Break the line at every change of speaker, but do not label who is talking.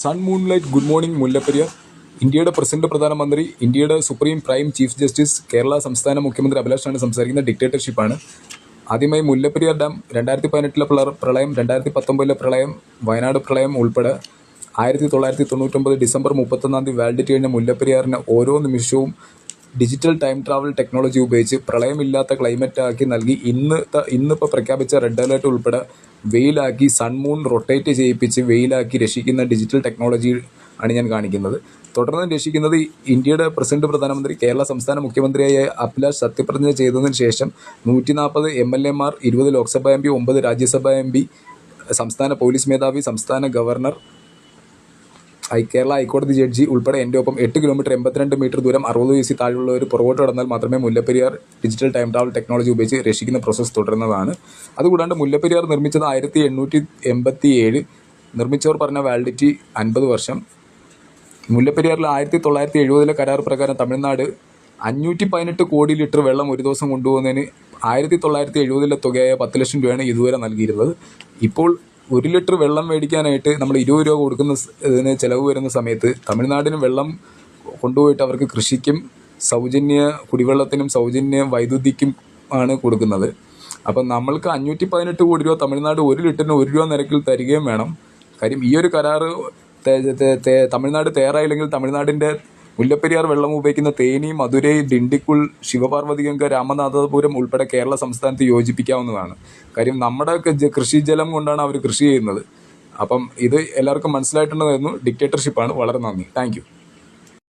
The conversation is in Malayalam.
Sun moonlight good morning Mullaperiyar. ഇന്ത്യയുടെ പ്രസിഡന്റ്, പ്രധാനമന്ത്രി, ഇന്ത്യയുടെ supreme prime chief justice, Kerala സംസ്ഥാന മുഖ്യമന്ത്രി അഭിലാഷാണ് സംസാരിക്കുന്ന. ഡിക്റ്റേറ്റർഷിപ്പാണ്. ആദ്യമായി മുല്ലപ്പെരിയാർ ഡാം 2018 പ്രളയം, 2019 പ്രളയം, വയനാട് പ്രളയം ഉൾപ്പെടെ 1999 ഡിസംബർ 31 വാലിഡിറ്റി കഴിഞ്ഞ മുല്ലപ്പെരിയാറിന് ഓരോ നിമിഷവും ഡിജിറ്റൽ ടൈം ട്രാവൽ ടെക്നോളജി ഉപയോഗിച്ച് പ്രളയമില്ലാത്ത ക്ലൈമറ്റ് ആക്കി നൽകി ഇന്നിപ്പോൾ പ്രഖ്യാപിച്ച റെഡ് അലേർട്ട് ഉൾപ്പെടെ വെയിലാക്കി സൺമൂൺ റൊട്ടേറ്റ് ചെയ്യിപ്പിച്ച് വെയിലാക്കി രക്ഷിക്കുന്ന ഡിജിറ്റൽ ടെക്നോളജി ആണ് ഞാൻ കാണിക്കുന്നത്. തുടർന്ന് രക്ഷിക്കുന്നത് ഇന്ത്യയുടെ പ്രസിഡന്റ്, പ്രധാനമന്ത്രി, കേരള സംസ്ഥാന മുഖ്യമന്ത്രിയായ അഭിലാഷ് സത്യപ്രതിജ്ഞ ചെയ്തതിനു ശേഷം 140 MLA മാർ, 20 ലോക്സഭാ MP, 9 രാജ്യസഭാ MP, സംസ്ഥാന പോലീസ് മേധാവി, സംസ്ഥാന ഗവർണർ, കേരള ഹൈക്കോടതി ജഡ്ജി ഉൾപ്പെടെ എൻ്റെ ഒപ്പം 8 കിലോമീറ്റർ 82 മീറ്റർ ദൂരം 60 വയസ്സിൽ താഴെയുള്ളവർ പുറകോട്ട് കടന്നാൽ മാത്രമേ Mullaperiyar digital time travel technology ഉപയോഗിച്ച് രക്ഷിക്കുന്ന പ്രോസസ്സ് തുടരുന്നതാണ്. അതുകൂടാണ്ട് മുല്ലപ്പെരിയാർ നിർമ്മിച്ചത് 1887. നിർമ്മിച്ചവർ പറഞ്ഞ വാലിഡിറ്റി 50 വർഷം. മുല്ലപ്പെരിയാറിൽ 1970 കരാർ പ്രകാരം തമിഴ്നാട് 518 കോടി ലിറ്റർ വെള്ളം ഒരു ദിവസം കൊണ്ടുപോകുന്നതിന് 1970 തുകയായ 10 ലക്ഷം രൂപയാണ് ഇതുവരെ നൽകിയിരുന്നത്. ഇപ്പോൾ 1 ലിറ്റർ വെള്ളം മേടിക്കാനായിട്ട് നമ്മൾ 20 രൂപ കൊടുക്കുന്ന ഇതിന് ചിലവ് വരുന്ന സമയത്ത് തമിഴ്നാടിന് വെള്ളം കൊണ്ടുപോയിട്ട് അവർക്ക് കൃഷിക്കും സൗജന്യ കുടിവെള്ളത്തിനും സൗജന്യ വൈദ്യുതിക്കും ആണ് കൊടുക്കുന്നത്. അപ്പം നമ്മൾക്ക് 518 കോടി രൂപ തമിഴ്നാട് 1 ലിറ്ററിന് 1 രൂപ നിരക്കിൽ തരികയും വേണം. കാര്യം ഈ ഒരു കരാറ് തമിഴ്നാട് തയ്യാറായില്ലെങ്കിൽ തമിഴ്നാടിൻ്റെ മുല്ലപ്പെരിയാർ വെള്ളം ഉപയോഗിക്കുന്ന തേനി, മധുരൈ, ഡിണ്ടിക്കുൾ, ശിവപാർവതിഗംഗ, രാമനാഥപുരം ഉൾപ്പെടെ കേരള സംസ്ഥാനത്ത് യോജിപ്പിക്കാവുന്നതാണ്. കാര്യം നമ്മുടെ കൃഷിജലം കൊണ്ടാണ് അവർ കൃഷി ചെയ്യുന്നത്. അപ്പം ഇത് എല്ലാവർക്കും മനസ്സിലായിട്ടുണ്ടായിരുന്നു. ഡിക്റ്റേറ്റർഷിപ്പാണ്. വളരെ നന്ദി. Thank you.